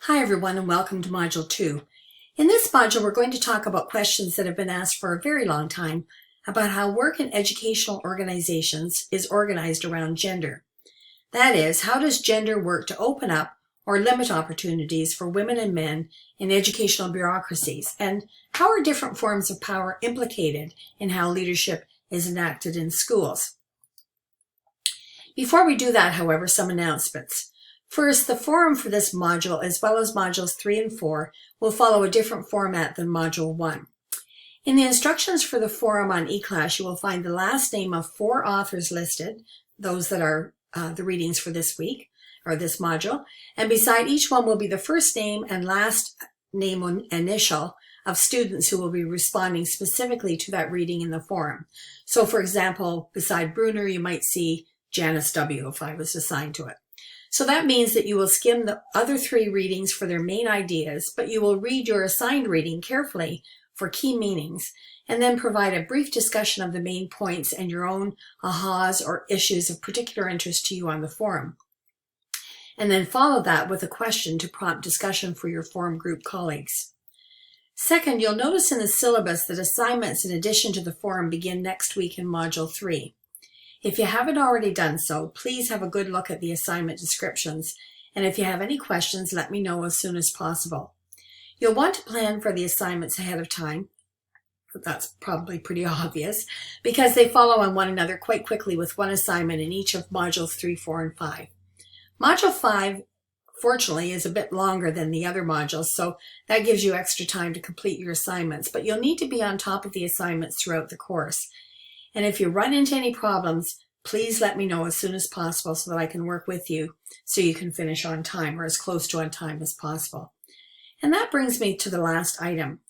Hi everyone and welcome to Module 2. In this module we're going to talk about questions that have been asked for a very long time about how work in educational organizations is organized around gender. That is, how does gender work to open up or limit opportunities for women and men in educational bureaucracies, and how are different forms of power implicated in how leadership is enacted in schools? Before we do that, however, some announcements. First, the forum for this module, as well as modules 3 and 4, will follow a different format than module 1. In the instructions for the forum on eClass, you will find the last name of 4 authors listed, those that are the readings for this week, or this module, and beside each one will be the first name and last name initial of students who will be responding specifically to that reading in the forum. So for example, beside Bruner, you might see Janice W. if I was assigned to it. So that means that you will skim the other 3 readings for their main ideas, but you will read your assigned reading carefully for key meanings, and then provide a brief discussion of the main points and your own ahas or issues of particular interest to you on the forum. And then follow that with a question to prompt discussion for your forum group colleagues. Second, you'll notice in the syllabus that assignments in addition to the forum begin next week in Module 3. If you haven't already done so, please have a good look at the assignment descriptions, and if you have any questions, let me know as soon as possible. You'll want to plan for the assignments ahead of time. That's probably pretty obvious, because they follow on one another quite quickly with one assignment in each of Modules 3, 4, and 5. Module 5, fortunately, is a bit longer than the other modules, so that gives you extra time to complete your assignments, but you'll need to be on top of the assignments throughout the course. And if you run into any problems, please let me know as soon as possible so that I can work with you so you can finish on time or as close to on time as possible. And that brings me to the last item.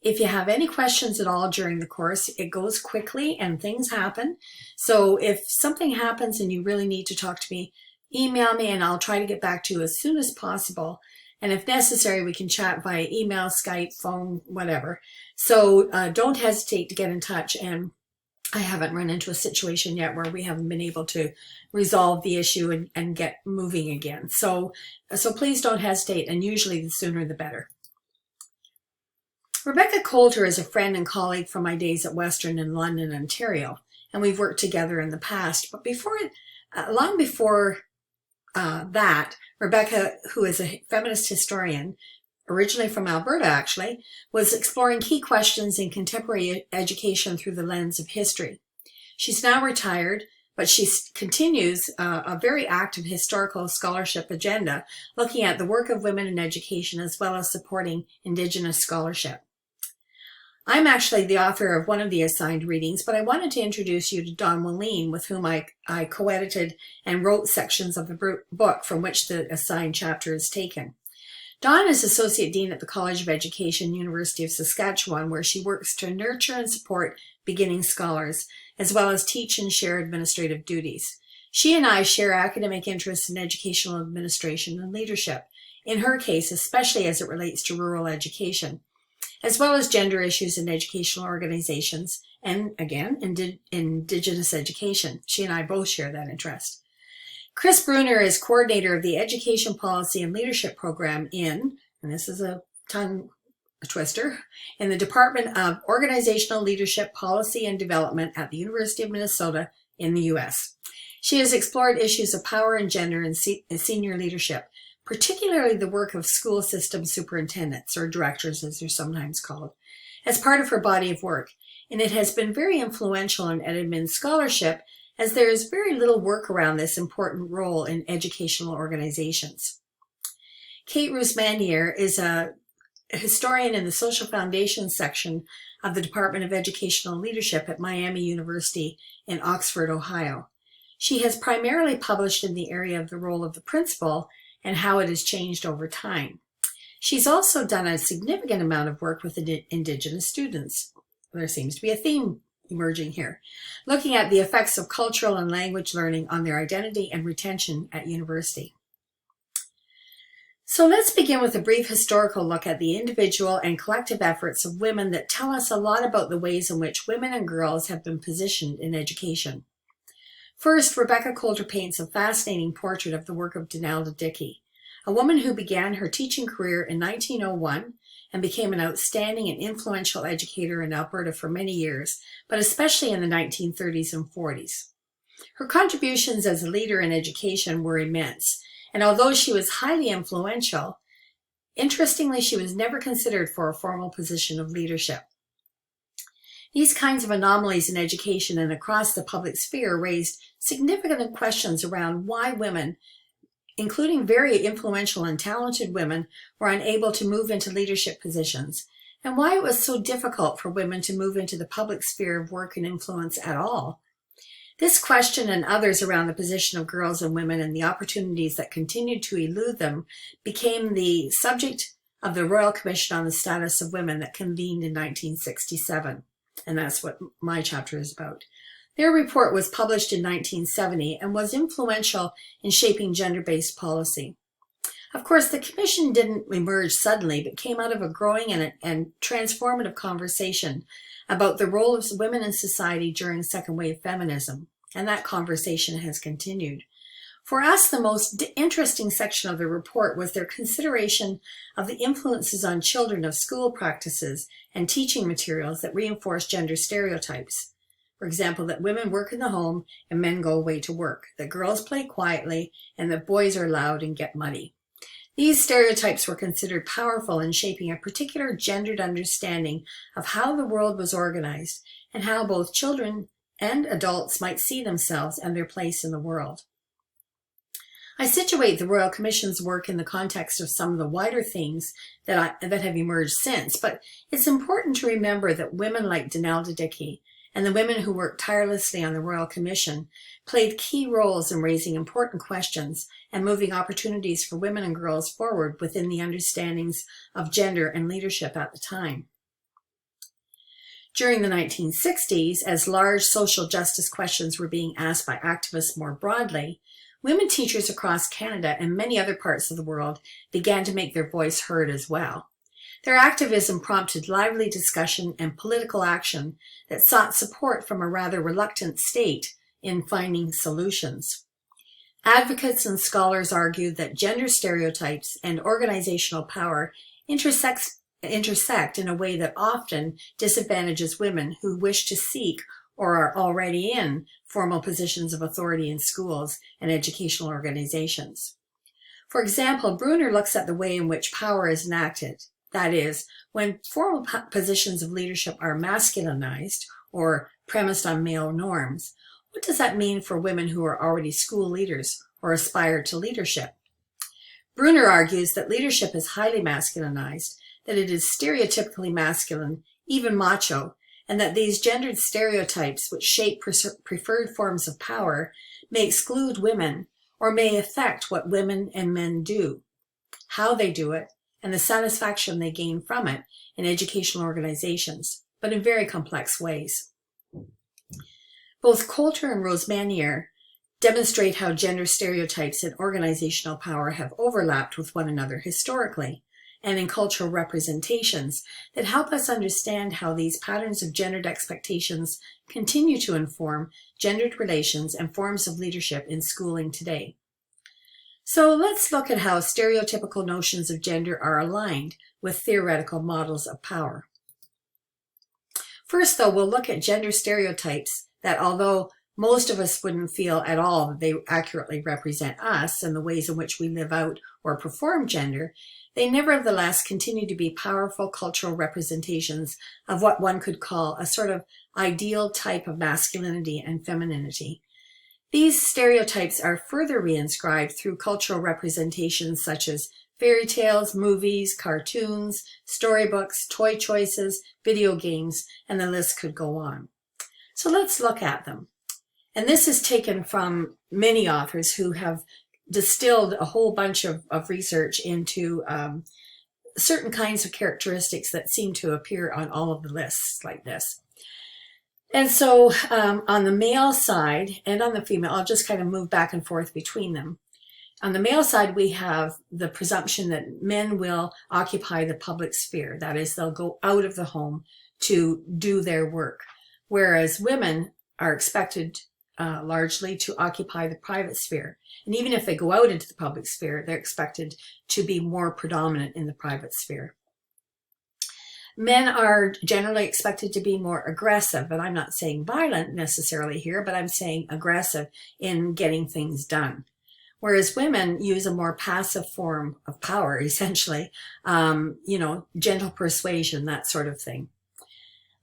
If you have any questions at all during the course, it goes quickly and things happen. So if something happens and you really need to talk to me, email me and I'll try to get back to you as soon as possible. And if necessary, we can chat via email, Skype, phone, whatever. So don't hesitate to get in touch, and I haven't run into a situation yet where we haven't been able to resolve the issue and get moving again. So please don't hesitate, and usually the sooner the better. Rebecca Coulter is a friend and colleague from my days at Western in London, Ontario, and we've worked together in the past. But long before that, Rebecca, who is a feminist historian, originally from Alberta actually, was exploring key questions in contemporary education through the lens of history. She's now retired, but she continues a very active historical scholarship agenda, looking at the work of women in education as well as supporting Indigenous scholarship. I'm actually the author of one of the assigned readings, but I wanted to introduce you to Dawn Moline, with whom I co-edited and wrote sections of the book from which the assigned chapter is taken. Dawn is Associate Dean at the College of Education, University of Saskatchewan, where she works to nurture and support beginning scholars, as well as teach and share administrative duties. She and I share academic interests in educational administration and leadership, in her case, especially as it relates to rural education, as well as gender issues in educational organizations, and again, Indigenous education. She and I both share that interest. Chris Bruner is coordinator of the Education Policy and Leadership Program in, and this is a tongue twister, in the Department of Organizational Leadership, Policy and Development at the University of Minnesota in the U.S. She has explored issues of power and gender in senior leadership, particularly the work of school system superintendents, or directors as they're sometimes called, as part of her body of work, and it has been very influential in EdMin's scholarship, as there is very little work around this important role in educational organizations. Kate Rousmaniere is a historian in the Social Foundations section of the Department of Educational Leadership at Miami University in Oxford, Ohio. She has primarily published in the area of the role of the principal and how it has changed over time. She's also done a significant amount of work with Indigenous students. There seems to be a theme emerging here, looking at the effects of cultural and language learning on their identity and retention at university. So let's begin with a brief historical look at the individual and collective efforts of women that tell us a lot about the ways in which women and girls have been positioned in education. First, Rebecca Coulter paints a fascinating portrait of the work of Donalda Dickey, a woman who began her teaching career in 1901 and became an outstanding and influential educator in Alberta for many years, but especially in the 1930s and 40s. Her contributions as a leader in education were immense, and although she was highly influential, interestingly, she was never considered for a formal position of leadership. These kinds of anomalies in education and across the public sphere raised significant questions around why women, including very influential and talented women, were unable to move into leadership positions, and why it was so difficult for women to move into the public sphere of work and influence at all. This question and others around the position of girls and women and the opportunities that continued to elude them became the subject of the Royal Commission on the Status of Women that convened in 1967. And that's what my chapter is about. Their report was published in 1970 and was influential in shaping gender-based policy. Of course, the commission didn't emerge suddenly, but came out of a growing and transformative conversation about the role of women in society during second wave feminism, and that conversation has continued. For us, the most interesting section of the report was their consideration of the influences on children of school practices and teaching materials that reinforce gender stereotypes. For example, that women work in the home and men go away to work, that girls play quietly, and that boys are loud and get muddy. These stereotypes were considered powerful in shaping a particular gendered understanding of how the world was organized and how both children and adults might see themselves and their place in the world. I situate the Royal Commission's work in the context of some of the wider themes that have emerged since, but it's important to remember that women like Donalda Dickey and the women who worked tirelessly on the Royal Commission played key roles in raising important questions and moving opportunities for women and girls forward within the understandings of gender and leadership at the time. During the 1960s, as large social justice questions were being asked by activists more broadly, women teachers across Canada and many other parts of the world began to make their voice heard as well. Their activism prompted lively discussion and political action that sought support from a rather reluctant state in finding solutions. Advocates and scholars argued that gender stereotypes and organizational power intersect in a way that often disadvantages women who wish to seek or are already in formal positions of authority in schools and educational organizations. For example, Bruner looks at the way in which power is enacted. That is, when formal positions of leadership are masculinized or premised on male norms, what does that mean for women who are already school leaders or aspire to leadership? Bruner argues that leadership is highly masculinized, that it is stereotypically masculine, even macho, and that these gendered stereotypes which shape preferred forms of power may exclude women or may affect what women and men do, how they do it, and the satisfaction they gain from it in educational organizations, but in very complex ways. Both Coulter and Rosmanier demonstrate how gender stereotypes and organizational power have overlapped with one another historically and in cultural representations that help us understand how these patterns of gendered expectations continue to inform gendered relations and forms of leadership in schooling today. So let's look at how stereotypical notions of gender are aligned with theoretical models of power. First, though, we'll look at gender stereotypes that, although most of us wouldn't feel at all that they accurately represent us and the ways in which we live out or perform gender, they nevertheless continue to be powerful cultural representations of what one could call a sort of ideal type of masculinity and femininity. These stereotypes are further reinscribed through cultural representations such as fairy tales, movies, cartoons, storybooks, toy choices, video games, and the list could go on. So let's look at them. And this is taken from many authors who have distilled a whole bunch of research into certain kinds of characteristics that seem to appear on all of the lists like this. And so on the male side and on the female, I'll just kind of move back and forth between them. On the male side, we have the presumption that men will occupy the public sphere. That is, they'll go out of the home to do their work, whereas women are expected largely to occupy the private sphere. And even if they go out into the public sphere, they're expected to be more predominant in the private sphere. Men are generally expected to be more aggressive, and I'm not saying violent necessarily here, but I'm saying aggressive in getting things done. Whereas women use a more passive form of power, essentially, gentle persuasion, that sort of thing.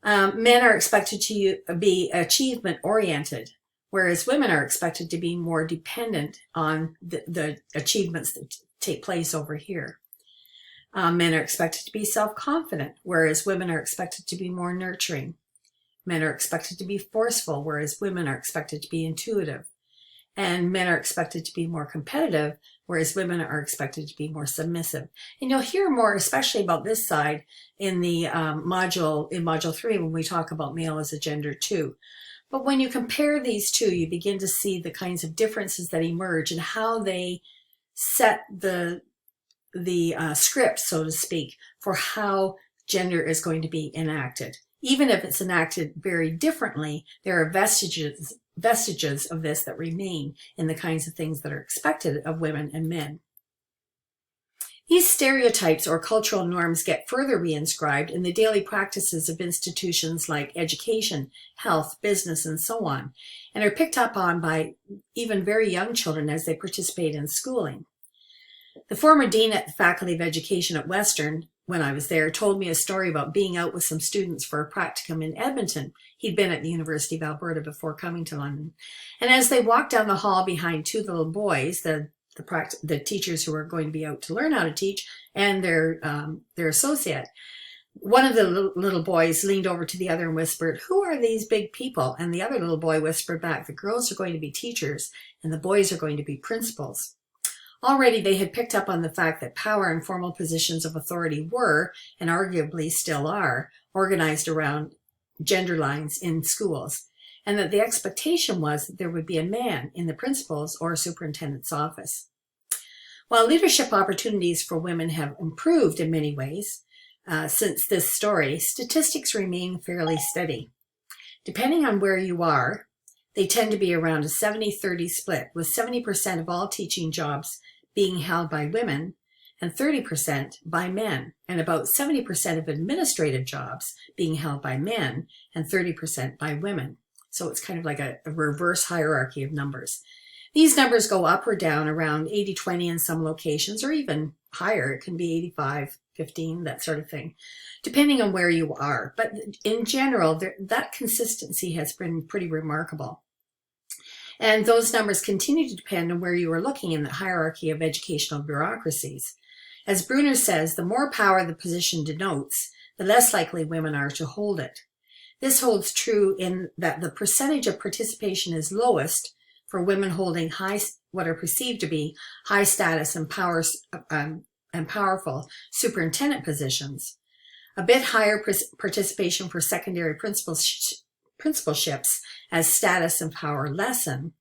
Men are expected to be achievement-oriented, whereas women are expected to be more dependent on the achievements that take place over here. Men are expected to be self-confident, whereas women are expected to be more nurturing. Men are expected to be forceful, whereas women are expected to be intuitive. And men are expected to be more competitive, whereas women are expected to be more submissive. And you'll hear more, especially about this side, in the module 3 when we talk about male as a gender too. But when you compare these two, you begin to see the kinds of differences that emerge and how they set the script, so to speak, for how gender is going to be enacted. Even if it's enacted very differently, there are vestiges of this that remain in the kinds of things that are expected of women and men. These stereotypes or cultural norms get further reinscribed in the daily practices of institutions like education, health, business, and so on, and are picked up on by even very young children as they participate in schooling. The former dean at the Faculty of Education at Western, when I was there, told me a story about being out with some students for a practicum in Edmonton. He'd been at the University of Alberta before coming to London. And as they walked down the hall behind two little boys, the teachers who were going to be out to learn how to teach, and their associate, one of the little boys leaned over to the other and whispered, "Who are these big people?" And the other little boy whispered back, "The girls are going to be teachers and the boys are going to be principals." Already they had picked up on the fact that power and formal positions of authority were, and arguably still are, organized around gender lines in schools, and that the expectation was that there would be a man in the principal's or superintendent's office. While leadership opportunities for women have improved in many ways since this story, statistics remain fairly steady. Depending on where you are, they tend to be around a 70-30 split, with 70% of all teaching jobs being held by women and 30% by men, and about 70% of administrative jobs being held by men and 30% by women. So it's kind of like a reverse hierarchy of numbers. These numbers go up or down around 80-20 in some locations, or even higher. It can be 85-15, that sort of thing, depending on where you are. But in general, that consistency has been pretty remarkable. And those numbers continue to depend on where you are looking in the hierarchy of educational bureaucracies. As Bruner says, the more power the position denotes, the less likely women are to hold it. This holds true in that the percentage of participation is lowest for women holding what are perceived to be high status and powerful superintendent positions. A bit higher participation for secondary principalships as status and power lessen,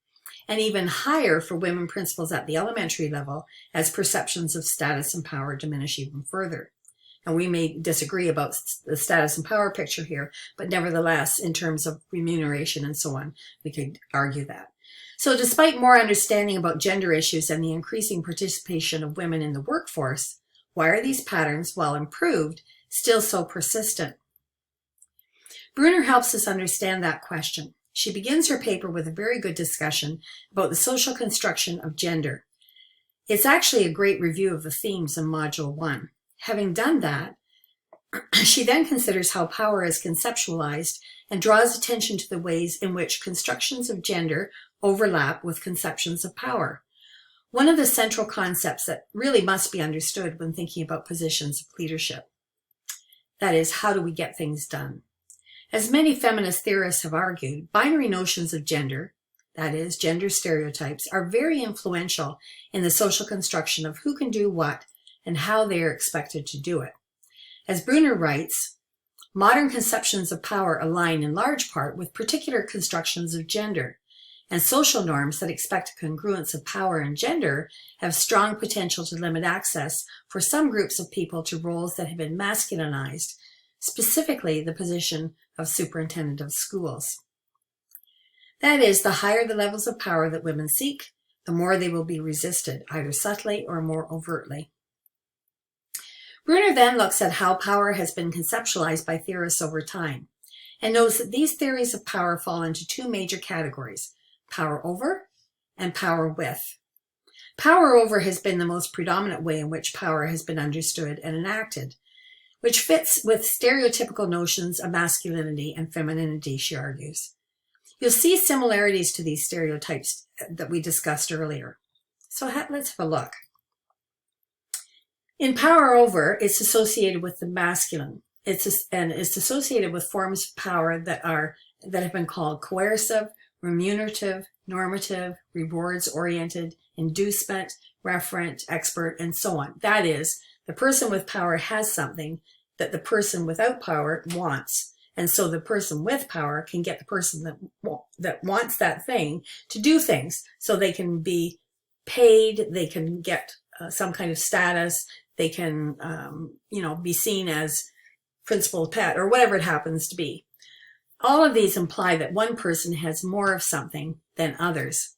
and even higher for women principals at the elementary level as perceptions of status and power diminish even further. And we may disagree about the status and power picture here, but nevertheless, in terms of remuneration and so on, we could argue that. So despite more understanding about gender issues and the increasing participation of women in the workforce, why are these patterns, while improved, still so persistent? Bruner helps us understand that question. She begins her paper with a very good discussion about the social construction of gender. It's actually a great review of the themes in Module 1. Having done that, she then considers how power is conceptualized and draws attention to the ways in which constructions of gender overlap with conceptions of power. One of the central concepts that really must be understood when thinking about positions of leadership. That is, how do we get things done? As many feminist theorists have argued, binary notions of gender, that is, gender stereotypes, are very influential in the social construction of who can do what and how they are expected to do it. As Bruner writes, modern conceptions of power align in large part with particular constructions of gender, and social norms that expect a congruence of power and gender have strong potential to limit access for some groups of people to roles that have been masculinized, specifically the position of superintendent of schools. That is, the higher the levels of power that women seek, the more they will be resisted, either subtly or more overtly. Bruner then looks at how power has been conceptualized by theorists over time, and notes that these theories of power fall into two major categories: power over and power with. Power over has been the most predominant way in which power has been understood and enacted, which fits with stereotypical notions of masculinity and femininity, she argues. You'll see similarities to these stereotypes that we discussed earlier. So let's have a look. In power over, it's associated with the masculine. It's associated with forms of power that have been called coercive, remunerative, normative, rewards-oriented, inducement, referent, expert, and so on. That is, the person with power has something that the person without power wants. And so the person with power can get the person that wants that thing to do things. So they can be paid, they can get some kind of status, they can, be seen as principal pet or whatever it happens to be. All of these imply that one person has more of something than others.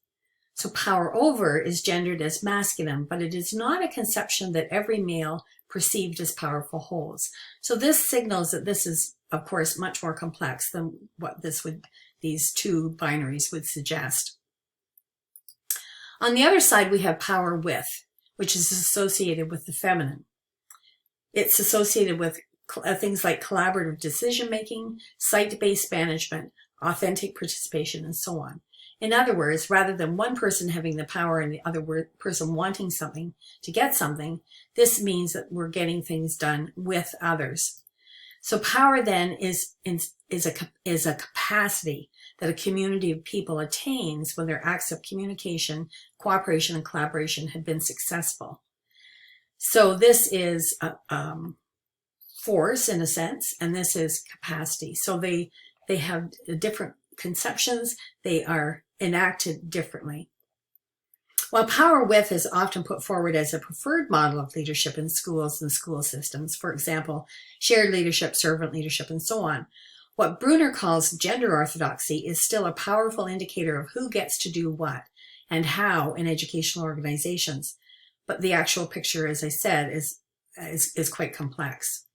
So power over is gendered as masculine, but it is not a conception that every male perceived as powerful holds. So this signals that this is, of course, much more complex than what these two binaries would suggest. On the other side, we have power with, which is associated with the feminine. It's associated with things like collaborative decision-making, site-based management, authentic participation, and so on. In other words, rather than one person having the power and the other person wanting something to get something, this means that we're getting things done with others. So power then is a capacity that a community of people attains when their acts of communication, cooperation, and collaboration have been successful. So this is force in a sense, and this is capacity. So they have different conceptions. They are enacted differently. While power with is often put forward as a preferred model of leadership in schools and school systems, for example, shared leadership, servant leadership, and so on, what Bruner calls gender orthodoxy is still a powerful indicator of who gets to do what and how in educational organizations. But the actual picture, as I said, is quite complex.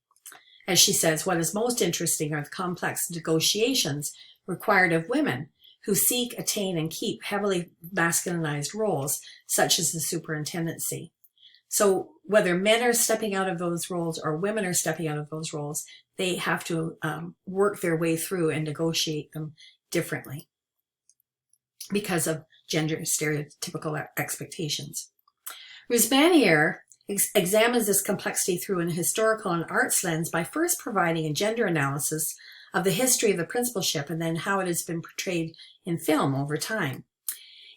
As she says, what is most interesting are the complex negotiations required of women who seek, attain, and keep heavily masculinized roles, such as the superintendency. So whether men are stepping out of those roles or women are stepping out of those roles, they have to work their way through and negotiate them differently because of gender stereotypical expectations. Rusbanier examines this complexity through an historical and arts lens by first providing a gender analysis of the history of the principalship and then how it has been portrayed in film over time.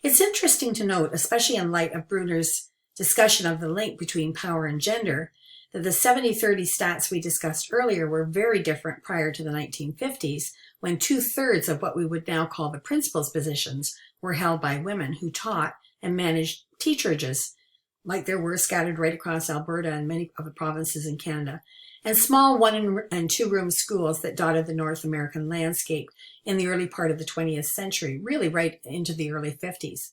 It's interesting to note, especially in light of Bruner's discussion of the link between power and gender, that the 70-30 stats we discussed earlier were very different prior to the 1950s, when 2/3 of what we would now call the principal's positions were held by women who taught and managed teacherages, like there were scattered right across Alberta and many of the provinces in Canada, and small 1- and 2-room schools that dotted the North American landscape in the early part of the 20th century, really right into the early 50s.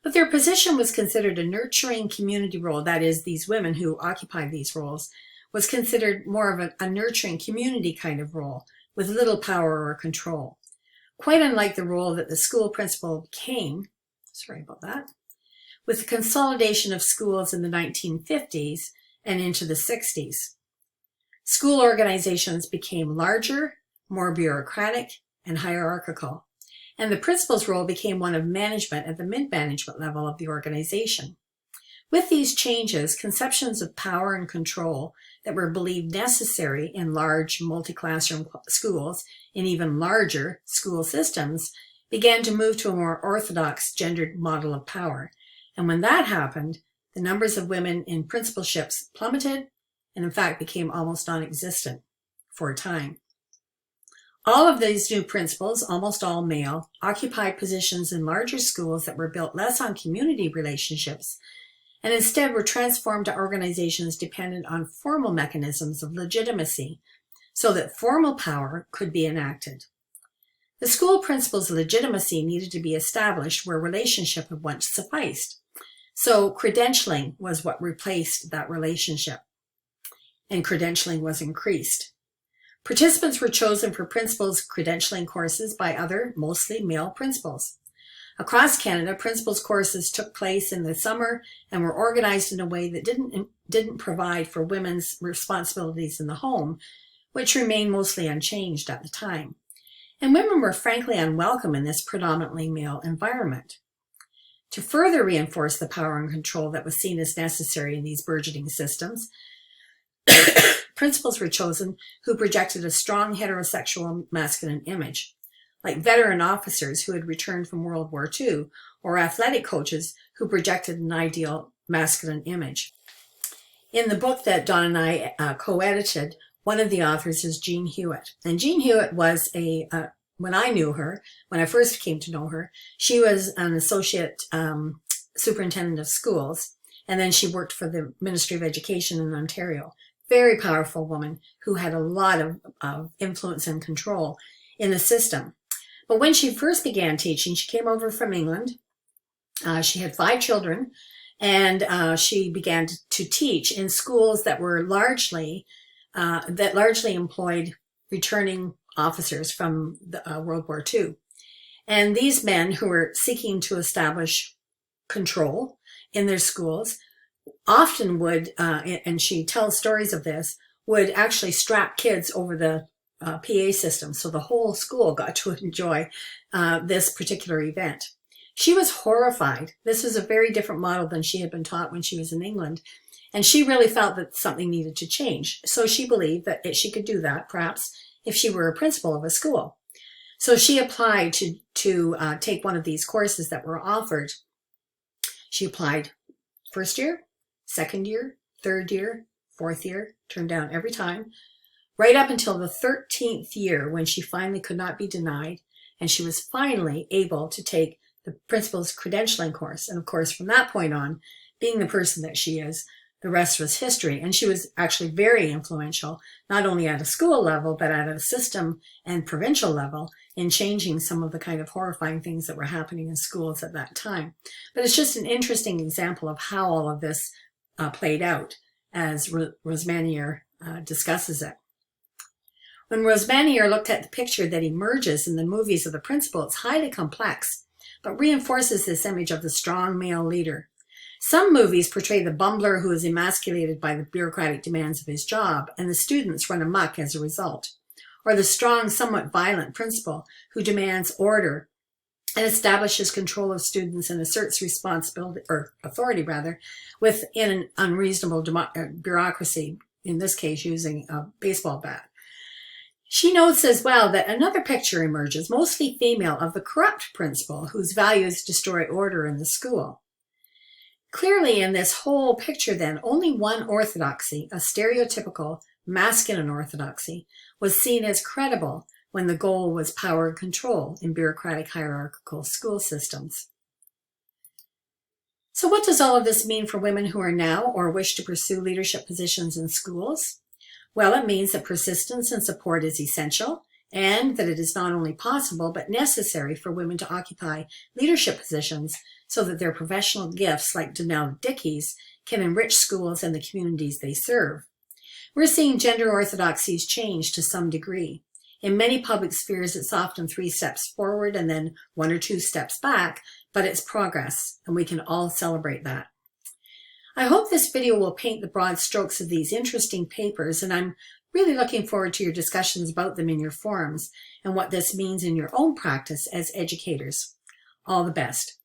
But their position was considered a nurturing community role. That is, these women who occupied these roles was considered more of a nurturing community kind of role with little power or control. Quite unlike the role that the school principal became, with the consolidation of schools in the 1950s and into the 60s. School organizations became larger, more bureaucratic, and hierarchical, and the principal's role became one of management at the mid-management level of the organization. With these changes, conceptions of power and control that were believed necessary in large multi-classroom schools and even larger school systems began to move to a more orthodox gendered model of power. And when that happened, the numbers of women in principalships plummeted and in fact became almost non-existent for a time. All of these new principals, almost all male, occupied positions in larger schools that were built less on community relationships and instead were transformed to organizations dependent on formal mechanisms of legitimacy so that formal power could be enacted. The school principal's legitimacy needed to be established where relationship had once sufficed. So credentialing was what replaced that relationship, and credentialing was increased. Participants were chosen for principals' credentialing courses by other, mostly male principals. Across Canada, principals' courses took place in the summer and were organized in a way that didn't provide for women's responsibilities in the home, which remained mostly unchanged at the time. And women were frankly unwelcome in this predominantly male environment. To further reinforce the power and control that was seen as necessary in these burgeoning systems, principals were chosen who projected a strong heterosexual masculine image, like veteran officers who had returned from World War II, or athletic coaches who projected an ideal masculine image. In the book that Dawn and I co-edited, one of the authors is Jean Hewitt. And Jean Hewitt was when I knew her, when I first came to know her, she was an associate superintendent of schools, and then she worked for the Ministry of Education in Ontario. Very powerful woman who had a lot of influence and control in the system. But when she first began teaching, she came over from England. She had 5 children, and she began to teach in schools that were largely employed returning officers from World War II. And these men who were seeking to establish control in their schools often would, and she tells stories of this, would actually strap kids over the PA system. So the whole school got to enjoy this particular event. She was horrified. This was a very different model than she had been taught when she was in England. And she really felt that something needed to change. So she believed that she could do that, perhaps, if she were a principal of a school. So she applied to take one of these courses that were offered. She applied first year, second year, third year, fourth year, turned down every time, right up until the 13th year when she finally could not be denied, and she was finally able to take the principal's credentialing course. And of course, from that point on, being the person that she is, the rest was history. And she was actually very influential, not only at a school level, but at a system and provincial level in changing some of the kind of horrifying things that were happening in schools at that time. But it's just an interesting example of how all of this played out as Rosmanier discusses it. When Rosmanier looked at the picture that emerges in the movies of the principal, it's highly complex, but reinforces this image of the strong male leader. Some movies portray the bumbler who is emasculated by the bureaucratic demands of his job, and the students run amok as a result. Or the strong, somewhat violent principal who demands order and establishes control of students and asserts responsibility, or authority rather, within an unreasonable bureaucracy, in this case using a baseball bat. She notes as well that another picture emerges, mostly female, of the corrupt principal whose values destroy order in the school. Clearly in this whole picture then, only one orthodoxy, a stereotypical masculine orthodoxy, was seen as credible when the goal was power and control in bureaucratic hierarchical school systems. So what does all of this mean for women who are now or wish to pursue leadership positions in schools? Well, it means that persistence and support is essential, and that it is not only possible but necessary for women to occupy leadership positions so that their professional gifts, like Donelle Dickey's, can enrich schools and the communities they serve. We're seeing gender orthodoxies change to some degree. In many public spheres, it's often 3 steps forward and then 1 or 2 steps back, but it's progress, and we can all celebrate that. I hope this video will paint the broad strokes of these interesting papers, and I'm really looking forward to your discussions about them in your forums and what this means in your own practice as educators. All the best.